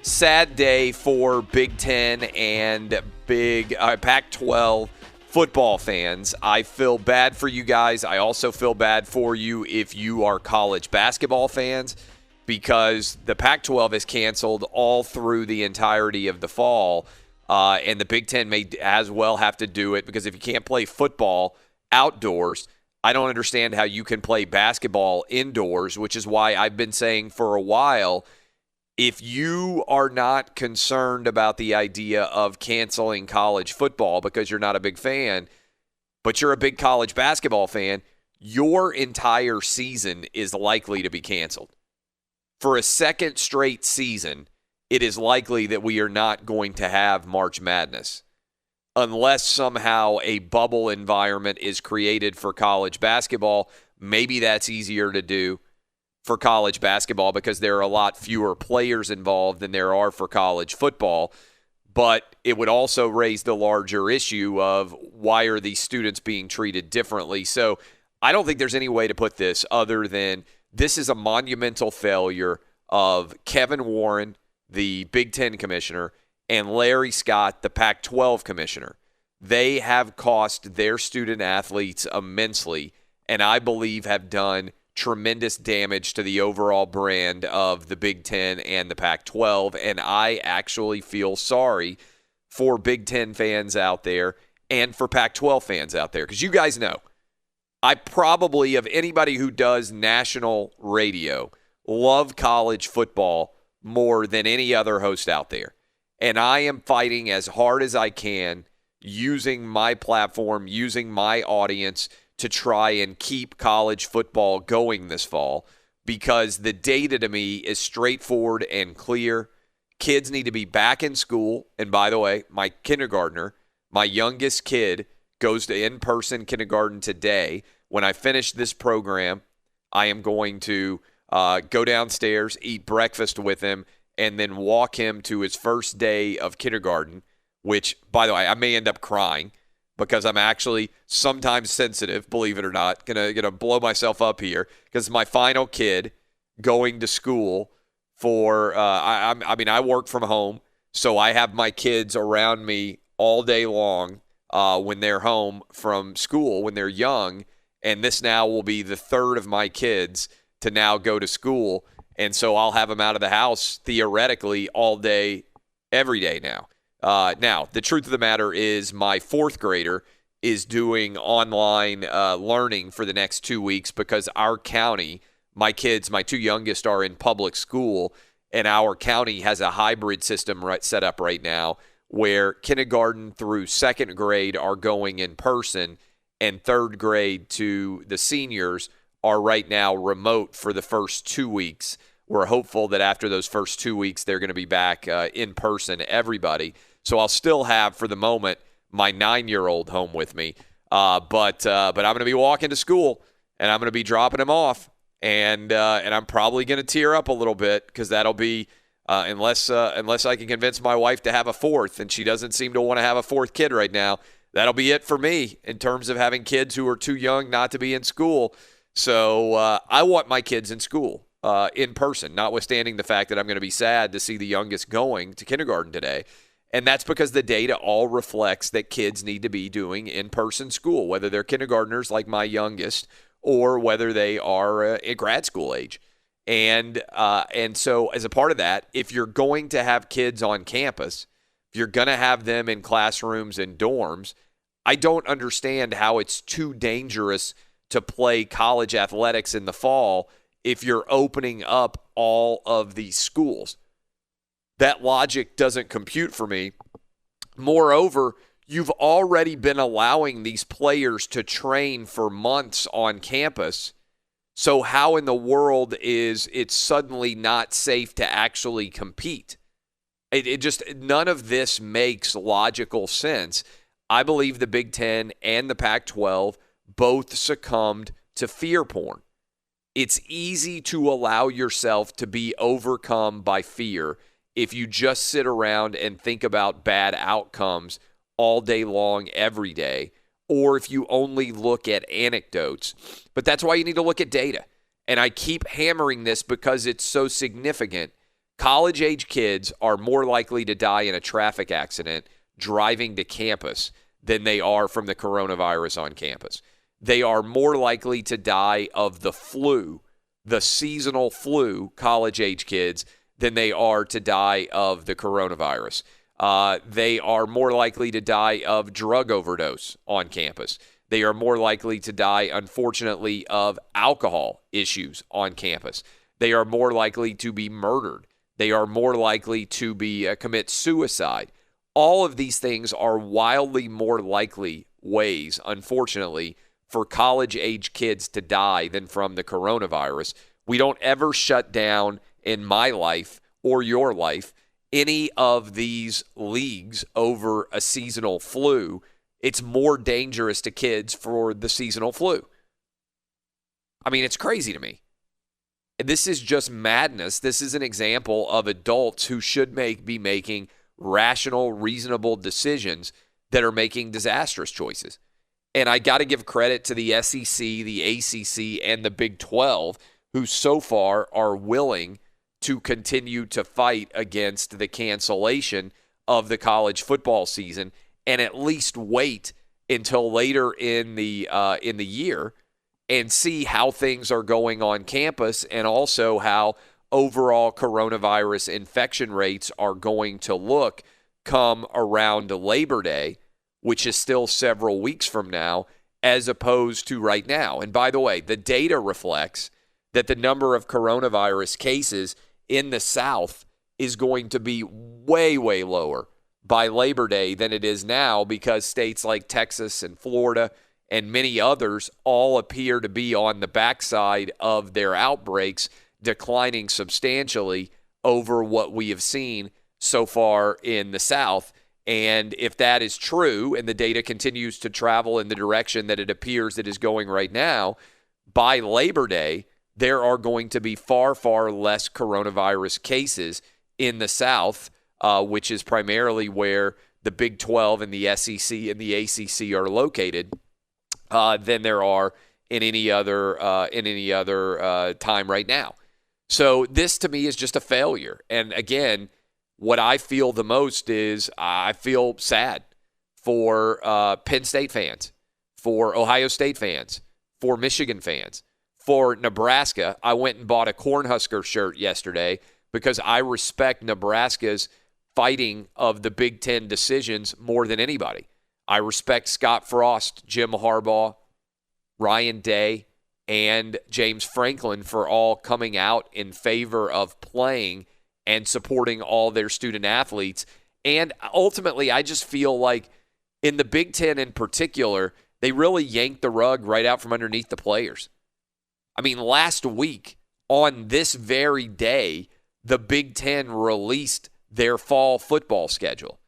sad day for Big Ten and Pac-12 football fans. I feel bad for you guys. I also feel bad for you if you are college basketball fans, because the Pac-12 is canceled all through the entirety of the fall, and the Big Ten may as well have to do it, because if you can't play football outdoors, I don't understand how you can play basketball indoors, which is why I've been saying for a while, if you are not concerned about the idea of canceling college football because you're not a big fan, but you're a big college basketball fan, your entire season is likely to be canceled. For a second straight season, it is likely that we are not going to have March Madness unless somehow a bubble environment is created for college basketball. Maybe that's easier to do for college basketball because there are a lot fewer players involved than there are for college football. But it would also raise the larger issue of why are these students being treated differently? So I don't think there's any way to put this other than this is a monumental failure of Kevin Warren, the Big Ten commissioner, and Larry Scott, the Pac-12 commissioner. They have cost their student athletes immensely, and I believe have done tremendous damage to the overall brand of the Big Ten and the Pac-12, and I actually feel sorry for Big Ten fans out there and for Pac-12 fans out there, because you guys know, I probably, of anybody who does national radio, love college football more than any other host out there, and I am fighting as hard as I can, using my platform, using my audience to try and keep college football going this fall, because the data to me is straightforward and clear. Kids need to be back in school. And by the way, my kindergartner, my youngest kid, goes to in-person kindergarten today. When I finish this program, I am going to go downstairs, eat breakfast with him, and then walk him to his first day of kindergarten, which, by the way, I may end up crying, because I'm actually sometimes sensitive, believe it or not. Gonna blow myself up here, because my final kid going to school for I work from home, so I have my kids around me all day long when they're home from school when they're young, and this now will be the third of my kids to now go to school, and so I'll have them out of the house theoretically all day, every day now. Now, the truth of the matter is my fourth grader is doing online learning for the next 2 weeks, because our county, my kids, my two youngest, are in public school, and our county has a hybrid system set up right now where kindergarten through second grade are going in person, and third grade to the seniors are right now remote for the first 2 weeks. We're hopeful that after those first 2 weeks, they're going to be back in person, everybody. So I'll still have, for the moment, my 9-year-old home with me. But I'm going to be walking to school, and I'm going to be dropping him off. And I'm probably going to tear up a little bit, because that'll be, unless I can convince my wife to have a fourth, and she doesn't seem to want to have a fourth kid right now, that'll be it for me in terms of having kids who are too young not to be in school. So I want my kids in school in person, notwithstanding the fact that I'm going to be sad to see the youngest going to kindergarten today. And that's because the data all reflects that kids need to be doing in-person school, whether they're kindergartners like my youngest or whether they are at grad school age. And so as a part of that, if you're going to have kids on campus, if you're going to have them in classrooms and dorms, I don't understand how it's too dangerous to play college athletics in the fall if you're opening up all of these schools. That logic doesn't compute for me. Moreover, you've already been allowing these players to train for months on campus. So how in the world is it suddenly not safe to actually compete? It just, none of this makes logical sense. I believe the Big Ten and the Pac-12 both succumbed to fear porn. It's easy to allow yourself to be overcome by fear if you just sit around and think about bad outcomes all day long, every day, or if you only look at anecdotes. But that's why you need to look at data. And I keep hammering this because it's so significant. College-age kids are more likely to die in a traffic accident driving to campus than they are from the coronavirus on campus. They are more likely to die of the flu, the seasonal flu, college-age kids, than they are to die of the coronavirus. They are more likely to die of drug overdose on campus. They are more likely to die, unfortunately, of alcohol issues on campus. They are more likely to be murdered. They are more likely to be commit suicide. All of these things are wildly more likely ways, unfortunately, for college-age kids to die than from the coronavirus. We don't ever shut down, in my life or your life, any of these leagues over a seasonal flu. It's more dangerous to kids for the seasonal flu. I mean, it's crazy to me. This is just madness. This is an example of adults who should be making rational, reasonable decisions that are making disastrous choices. And I got to give credit to the SEC, the ACC, and the Big 12, who so far are willing to continue to fight against the cancellation of the college football season and at least wait until later in the year and see how things are going on campus and also how overall coronavirus infection rates are going to look come around Labor Day, which is still several weeks from now, as opposed to right now. And by the way, the data reflects that the number of coronavirus cases in the South is going to be way, way lower by Labor Day than it is now, because states like Texas and Florida and many others all appear to be on the backside of their outbreaks, declining substantially over what we have seen so far in the South. And if that is true and the data continues to travel in the direction that it appears it is going right now, by Labor Day, there are going to be far, far less coronavirus cases in the South, which is primarily where the Big 12 and the SEC and the ACC are located, than there are in any other time right now. So this, to me, is just a failure. And again, what I feel the most is I feel sad for Penn State fans, for Ohio State fans, for Michigan fans. For Nebraska, I went and bought a Cornhusker shirt yesterday because I respect Nebraska's fighting of the Big Ten decisions more than anybody. I respect Scott Frost, Jim Harbaugh, Ryan Day, and James Franklin for all coming out in favor of playing and supporting all their student athletes. And ultimately, I just feel like in the Big Ten in particular, they really yanked the rug right out from underneath the players. I mean, last week, on this very day, the Big Ten released their fall football schedule.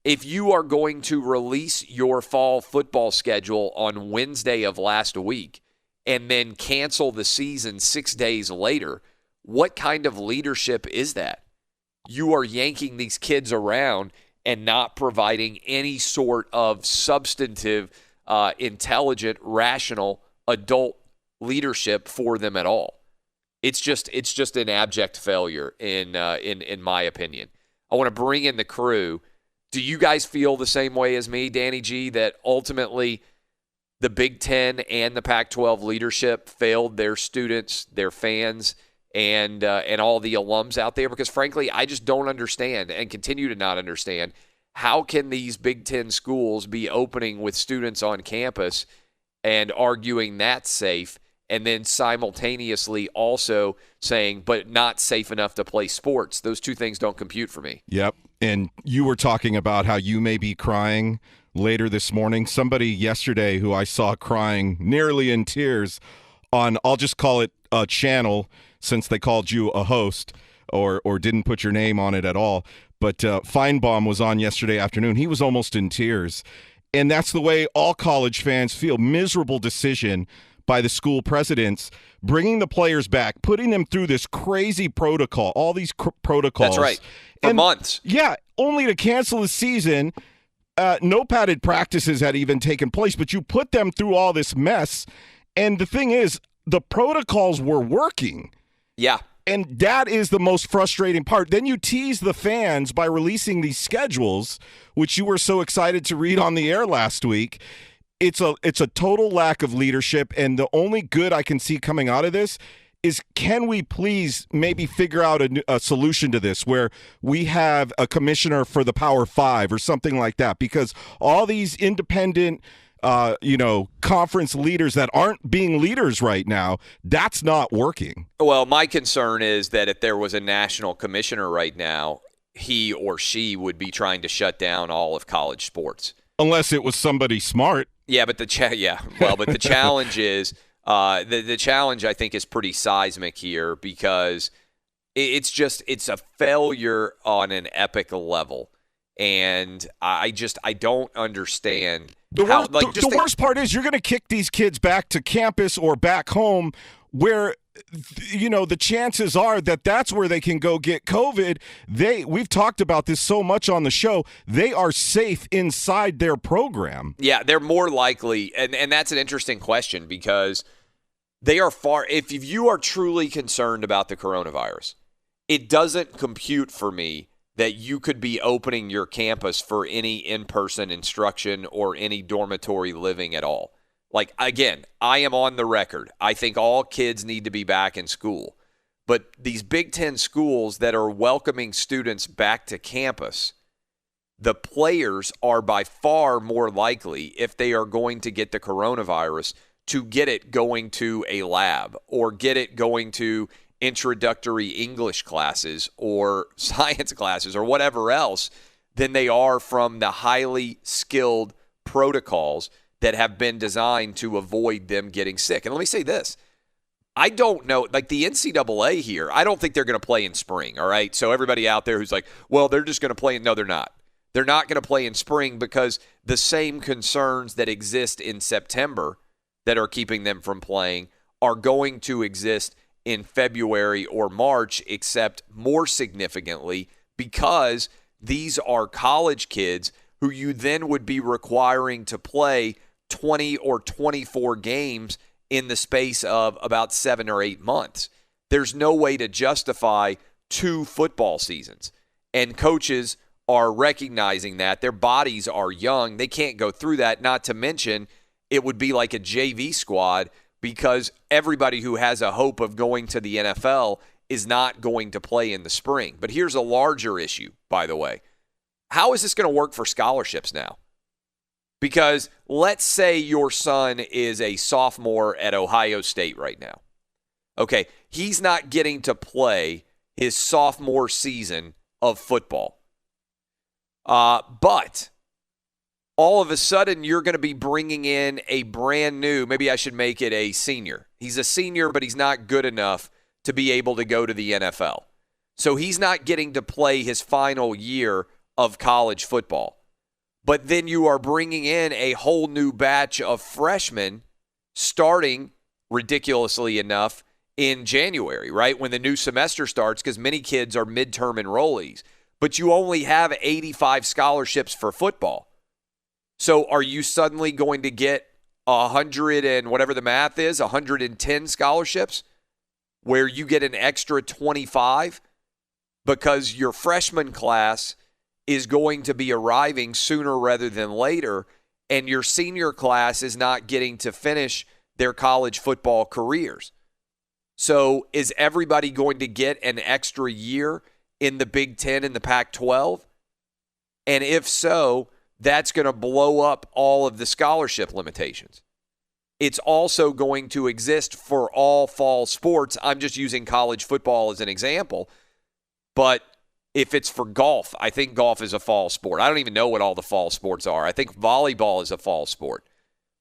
If you are going to release your fall football schedule on Wednesday of last week and then cancel the season 6 days later, what kind of leadership is that? You are yanking these kids around and not providing any sort of substantive, intelligent, rational adult leadership for them at all. It's just an abject failure in my opinion. I want to bring in the crew. Do you guys feel the same way as me, Danny G, that ultimately the Big Ten and the Pac-12 leadership failed their students, their fans, and all the alums out there? Because frankly, I just don't understand and continue to not understand how can these Big Ten schools be opening with students on campus and arguing that's safe, and then simultaneously also saying, but not safe enough to play sports. Those two things don't compute for me. Yep. And you were talking about how you may be crying later this morning. Somebody yesterday who I saw crying nearly in tears on, I'll just call it a channel since they called you a host or didn't put your name on it at all. But Feinbaum was on yesterday afternoon. He was almost in tears. And that's the way all college fans feel. Miserable decision by the school presidents, bringing the players back, putting them through this crazy protocol, all these protocols. That's right. For months. Yeah, only to cancel the season. No padded practices had even taken place, but you put them through all this mess. And the thing is, the protocols were working. Yeah. And that is the most frustrating part. Then you tease the fans by releasing these schedules, which you were so excited to read on the air last week. It's a total lack of leadership, and the only good I can see coming out of this is, can we please maybe figure out a solution to this where we have a commissioner for the Power Five or something like that? Because all these independent conference leaders that aren't being leaders right now, that's not working. Well, my concern is that if there was a national commissioner right now, he or she would be trying to shut down all of college sports. Unless it was somebody smart. Yeah, but the challenge is the challenge, I think, is pretty seismic here, because it's a failure on an epic level, and I don't understand. The worst part is you're going to kick these kids back to campus or back home where, the chances are that that's where they can go get COVID. We've talked about this so much on the show. They are safe inside their program. Yeah, they're more likely, and that's an interesting question, because they are far. If you are truly concerned about the coronavirus, it doesn't compute for me that you could be opening your campus for any in-person instruction or any dormitory living at all. Like, again, I am on the record. I think all kids need to be back in school. But these Big Ten schools that are welcoming students back to campus, the players are by far more likely, if they are going to get the coronavirus, to get it going to a lab or get it going to introductory English classes or science classes or whatever else, than they are from the highly skilled protocols that have been designed to avoid them getting sick. And let me say this. I don't know, like the NCAA here, I don't think they're going to play in spring, all right? So everybody out there who's like, well, they're just going to play. No, they're not. They're not going to play in spring, because the same concerns that exist in September that are keeping them from playing are going to exist in February or March, except more significantly because these are college kids who you then would be requiring to play 20 or 24 games in the space of about 7 or 8 months. There's no way to justify 2 football seasons. And coaches are recognizing that. Their bodies are young. They can't go through that. Not to mention, it would be like a JV squad, because everybody who has a hope of going to the NFL is not going to play in the spring. But here's a larger issue, by the way. How is this going to work for scholarships now? Because let's say your son is a sophomore at Ohio State right now. Okay, he's not getting to play his sophomore season of football. But all of a sudden, you're going to be bringing in a brand new, maybe I should make it a senior. He's a senior, but he's not good enough to be able to go to the NFL. So he's not getting to play his final year of college football. But then you are bringing in a whole new batch of freshmen starting, ridiculously enough, in January, right? When the new semester starts, because many kids are midterm enrollees. But you only have 85 scholarships for football. So are you suddenly going to get 100 and whatever the math is, 110 scholarships, where you get an extra 25 because your freshman class is going to be arriving sooner rather than later, and your senior class is not getting to finish their college football careers? So is everybody going to get an extra year in the Big Ten and the Pac-12? And if so, that's going to blow up all of the scholarship limitations. It's also going to exist for all fall sports. I'm just using college football as an example. But if it's for golf, I think golf is a fall sport. I don't even know what all the fall sports are. I think volleyball is a fall sport.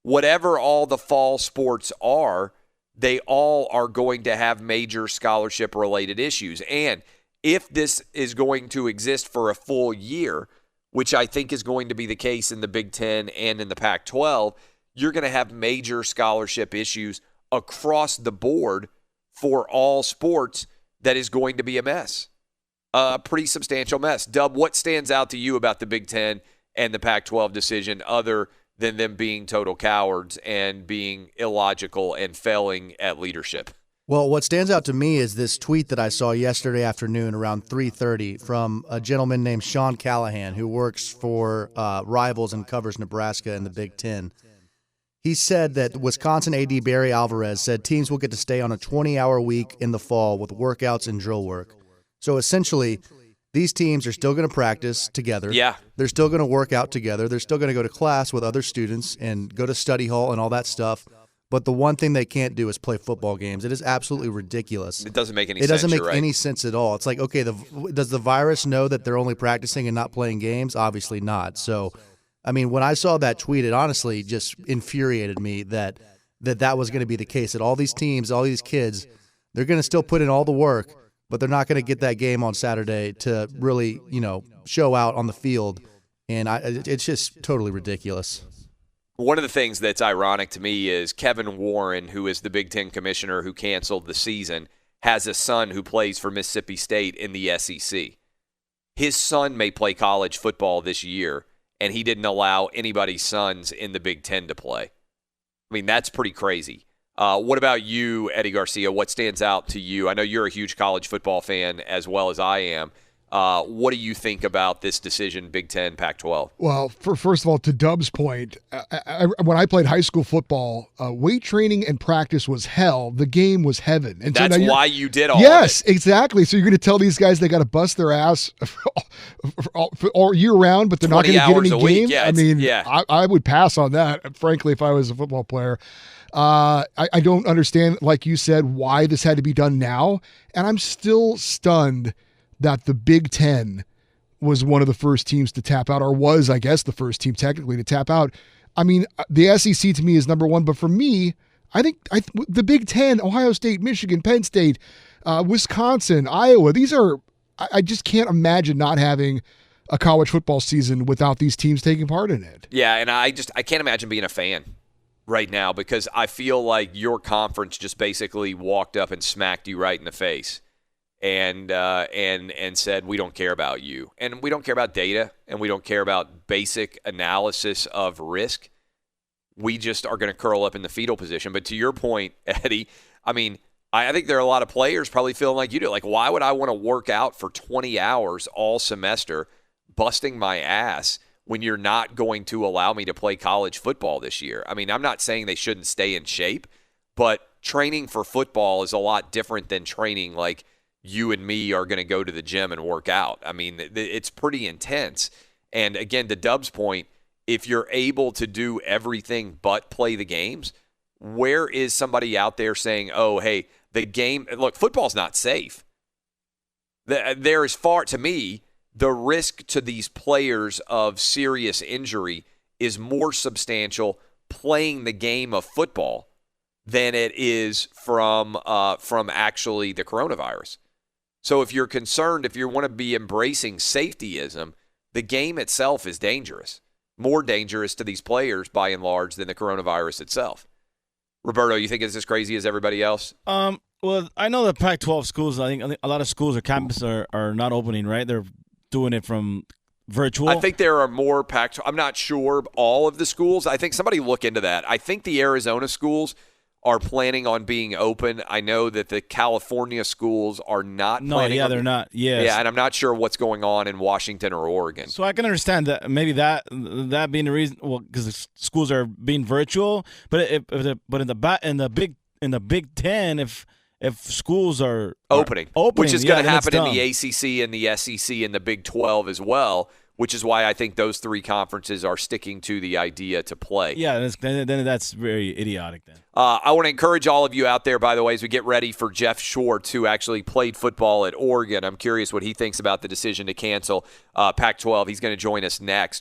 Whatever all the fall sports are, they all are going to have major scholarship-related issues. And if this is going to exist for a full year, which I think is going to be the case in the Big Ten and in the Pac-12, you're going to have major scholarship issues across the board for all sports. That is going to be a mess, a pretty substantial mess. Dub, what stands out to you about the Big Ten and the Pac-12 decision other than them being total cowards and being illogical and failing at leadership? Well, what stands out to me is this tweet that I saw yesterday afternoon around 3:30 from a gentleman named Sean Callahan who works for Rivals and covers Nebraska in the Big Ten. He said that Wisconsin AD Barry Alvarez said teams will get to stay on a 20-hour week in the fall with workouts and drill work. So essentially, these teams are still going to practice together. Yeah. They're still going to work out together. They're still going to go to class with other students and go to study hall and all that stuff. But the one thing they can't do is play football games. It is absolutely ridiculous. It doesn't make any sense. It doesn't make right. any sense at all. It's like, okay, does the virus know that they're only practicing and not playing games? Obviously not. So, I mean, when I saw that tweet, it honestly just infuriated me that was going to be the case, that all these teams, all these kids, they're going to still put in all the work, but they're not going to get that game on Saturday to really, show out on the field. And it's just totally ridiculous. One of the things that's ironic to me is Kevin Warren, who is the Big Ten commissioner who canceled the season, has a son who plays for Mississippi State in the SEC. His son may play college football this year, and he didn't allow anybody's sons in the Big Ten to play. I mean, that's pretty crazy. What about you, Eddie Garcia? What stands out to you? I know you're a huge college football fan as well as I am. What do you think about this decision, Big Ten, Pac-12? Well, first of all, to Dub's point, when I played high school football, weight training and practice was hell. The game was heaven. And that's so why you did all Yes, of it. exactly. So you're going to tell these guys they got to bust their ass all year round, but they're not going to get any games? Yeah, I mean, I would pass on that, frankly, if I was a football player. I don't understand, like you said, why this had to be done now. And I'm still stunned that the Big Ten was one of the first teams to tap out, or was, I guess, the first team technically to tap out. I mean, the SEC to me is number one, but for me, I think the Big Ten, Ohio State, Michigan, Penn State, Wisconsin, Iowa, I just can't imagine not having a college football season without these teams taking part in it. Yeah, and I can't imagine being a fan right now because I feel like your conference just basically walked up and smacked you right in the face. And said, we don't care about you. And we don't care about data, and we don't care about basic analysis of risk. We just are going to curl up in the fetal position. But to your point, Eddie, I mean, I think there are a lot of players probably feeling like you do. Like, why would I want to work out for 20 hours all semester, busting my ass, when you're not going to allow me to play college football this year? I mean, I'm not saying they shouldn't stay in shape, but training for football is a lot different than training like you and me are going to go to the gym and work out. I mean, it's pretty intense. And again, to Dub's point, if you're able to do everything but play the games, where is somebody out there saying, oh, hey, the game – look, football's not safe. There is far – to me, the risk to these players of serious injury is more substantial playing the game of football than it is from actually the coronavirus. So if you're concerned, if you want to be embracing safetyism, the game itself is dangerous, more dangerous to these players by and large than the coronavirus itself. Roberto, you think it's as crazy as everybody else? Well, I know the Pac-12 schools, I think a lot of schools or campuses are not opening, right? They're doing it from virtual. I think there are more Pac-12. I'm not sure all of the schools. I think somebody look into that. I think the Arizona schools are planning on being open. I know that the California schools are not planning. No, they're not. Yes. Yeah, and I'm not sure what's going on in Washington or Oregon. So I can understand that maybe that being the reason. Well, because the schools are being virtual, but in the Big Ten, if schools are opening, which is going to happen in dumb. the ACC and the SEC and the Big 12 as well, which is why I think those three conferences are sticking to the idea to play. Yeah, then that's very idiotic then. I want to encourage all of you out there, by the way, as we get ready for Jeff Schwartz, who actually played football at Oregon. I'm curious what he thinks about the decision to cancel Pac-12. He's going to join us next.